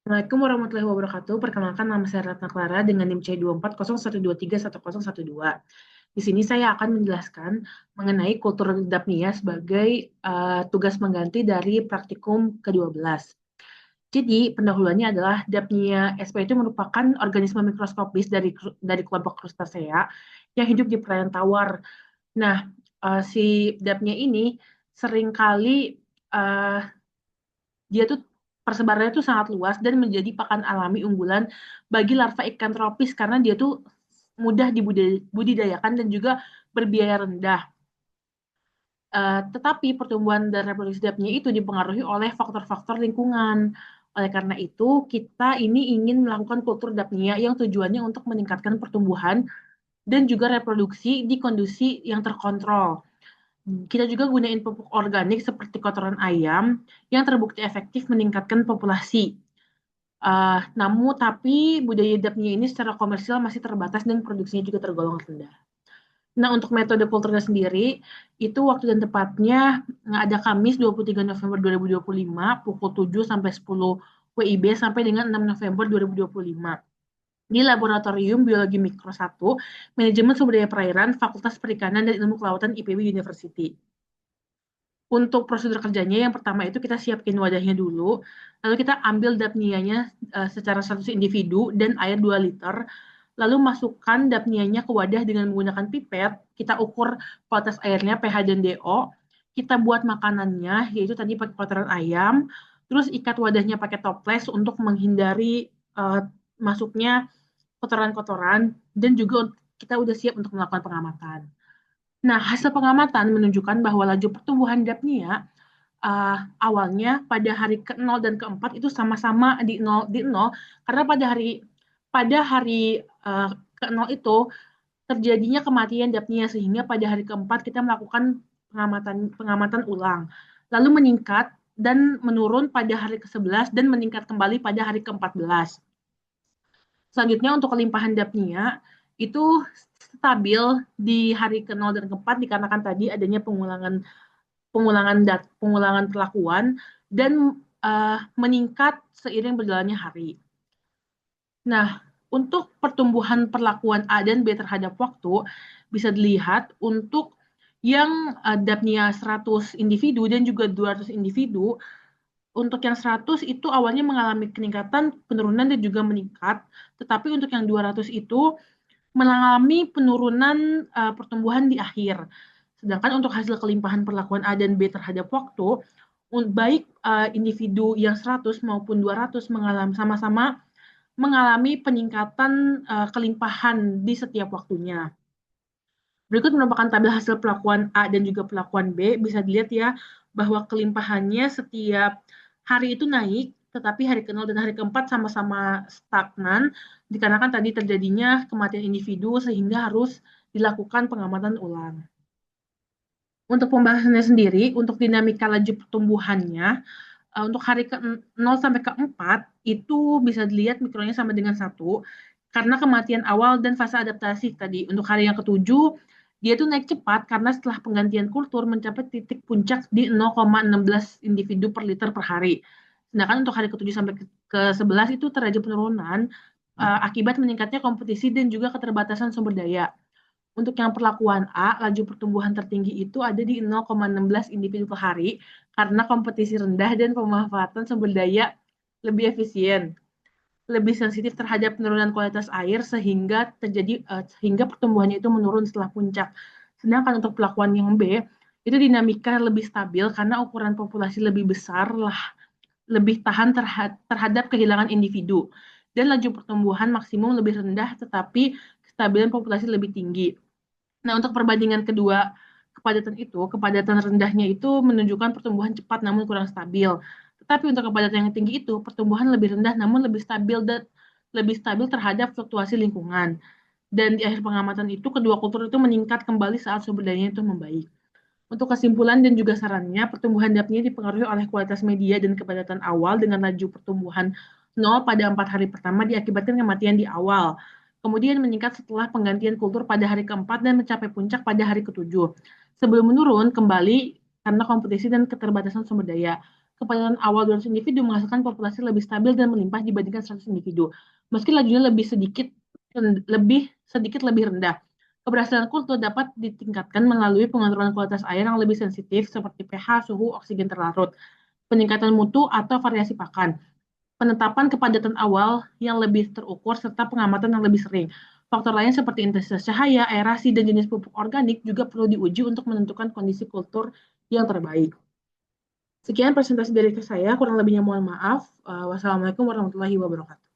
Assalamualaikum warahmatullahi wabarakatuh. Perkenalkan nama saya Ratna Clara dengan NIM C2401231012. Di sini saya akan menjelaskan mengenai kultur Dapnia sebagai tugas mengganti dari praktikum ke-12. Jadi, pendahuluannya adalah Dapnia sp itu merupakan organisme mikroskopis dari kelompok Crustacea yang hidup di perairan tawar. Nah, si Dapnia ini seringkali eh, dia tuh persebarannya tuh sangat luas dan menjadi pakan alami unggulan bagi larva ikan tropis karena dia tuh mudah dibudidayakan dan juga berbiaya rendah. Tetapi pertumbuhan dan reproduksi dapnya itu dipengaruhi oleh faktor-faktor lingkungan. Oleh karena itu, kita ini ingin melakukan kultur dapnia yang tujuannya untuk meningkatkan pertumbuhan dan juga reproduksi di kondisi yang terkontrol. Kita juga gunain pupuk organik seperti kotoran ayam yang terbukti efektif meningkatkan populasi. Namun, tapi budaya dapnya ini secara komersial masih terbatas dan produksinya juga tergolong rendah. Nah, untuk metode kulturnya sendiri, itu waktu dan tepatnya ada Kamis 23 November 2025, pukul 7 sampai 10 WIB sampai dengan 6 November 2025 di Laboratorium Biologi Mikro 1, Manajemen Sumber Daya Perairan, Fakultas Perikanan dan Ilmu Kelautan IPB University. Untuk prosedur kerjanya, yang pertama itu kita siapin wadahnya dulu, lalu kita ambil dapnianya secara 100 individu dan air 2 liter, lalu masukkan dapnianya ke wadah dengan menggunakan pipet, kita ukur kualitas airnya, pH dan DO, kita buat makanannya, yaitu tadi pakai kotoran ayam, terus ikat wadahnya pakai toples untuk menghindari masuknya kotoran-kotoran, dan juga kita udah siap untuk melakukan pengamatan. Nah, hasil pengamatan menunjukkan bahwa laju pertumbuhan dapnia awalnya pada hari ke-0 dan ke-4 itu sama-sama di nol karena pada hari uh, ke-0 itu terjadinya kematian dapnia sehingga pada hari ke-4 kita melakukan pengamatan pengamatan ulang. Lalu meningkat dan menurun pada hari ke-11 dan meningkat kembali pada hari ke-14. Selanjutnya untuk kelimpahan dapnia itu stabil di hari ke-0 dan ke-4 dikarenakan tadi adanya pengulangan perlakuan dan meningkat seiring berjalannya hari. Nah, untuk pertumbuhan perlakuan A dan B terhadap waktu bisa dilihat untuk yang dapnia 100 individu dan juga 200 individu. Untuk yang 100 itu awalnya mengalami peningkatan, penurunan dan juga meningkat, tetapi untuk yang 200 itu mengalami penurunan pertumbuhan di akhir. Sedangkan untuk hasil kelimpahan perlakuan A dan B terhadap waktu, baik individu yang 100 maupun 200 sama-sama mengalami peningkatan kelimpahan di setiap waktunya. Berikut merupakan tabel hasil perlakuan A dan juga perlakuan B. Bisa dilihat ya bahwa kelimpahannya setiap hari itu naik, tetapi hari ke-0 dan hari ke-4 sama-sama stagnan, dikarenakan tadi terjadinya kematian individu sehingga harus dilakukan pengamatan ulang. Untuk pembahasannya sendiri, untuk dinamika laju pertumbuhannya, untuk hari ke-0 sampai ke-4 itu bisa dilihat mikronya sama dengan 1 karena kematian awal dan fase adaptasi tadi. Untuk hari yang ke-7 dia tuh naik cepat karena setelah penggantian kultur mencapai titik puncak di 0,16 individu per liter per hari. Sedangkan untuk hari ke-7 sampai ke-11 itu terjadi penurunan akibat meningkatnya kompetisi dan juga keterbatasan sumber daya. Untuk yang perlakuan A, laju pertumbuhan tertinggi itu ada di 0,16 individu per hari karena kompetisi rendah dan pemanfaatan sumber daya lebih efisien, lebih sensitif terhadap penurunan kualitas air sehingga pertumbuhannya itu menurun setelah puncak. Sedangkan untuk perlakuan yang B, itu dinamika lebih stabil karena ukuran populasi lebih besar lah, lebih tahan terhadap kehilangan individu dan laju pertumbuhan maksimum lebih rendah tetapi kestabilan populasi lebih tinggi. Nah, untuk perbandingan kedua kepadatan rendahnya itu menunjukkan pertumbuhan cepat namun kurang stabil. Tetapi untuk kepadatan yang tinggi itu, pertumbuhan lebih rendah namun lebih stabil terhadap fluktuasi lingkungan. Dan di akhir pengamatan itu, kedua kultur itu meningkat kembali saat sumber dayanya itu membaik. Untuk kesimpulan dan juga sarannya, pertumbuhan dapnya dipengaruhi oleh kualitas media dan kepadatan awal dengan laju pertumbuhan 0 pada 4 hari pertama diakibatkan kematian di awal. Kemudian meningkat setelah penggantian kultur pada hari keempat dan mencapai puncak pada hari ketujuh. Sebelum menurun kembali karena kompetisi dan keterbatasan sumber daya. kepadatan awal 200 individu menghasilkan populasi lebih stabil dan melimpah dibandingkan 100 individu. Meski lajunya lebih sedikit lebih rendah. Keberhasilan kultur dapat ditingkatkan melalui pengontrolan kualitas air yang lebih sensitif seperti pH, suhu, oksigen terlarut, peningkatan mutu atau variasi pakan, penetapan kepadatan awal yang lebih terukur, serta pengamatan yang lebih sering. Faktor lain seperti intensitas cahaya, aerasi, dan jenis pupuk organik juga perlu diuji untuk menentukan kondisi kultur yang terbaik. Sekian presentasi dari saya, kurang lebihnya mohon maaf. Wassalamualaikum warahmatullahi wabarakatuh.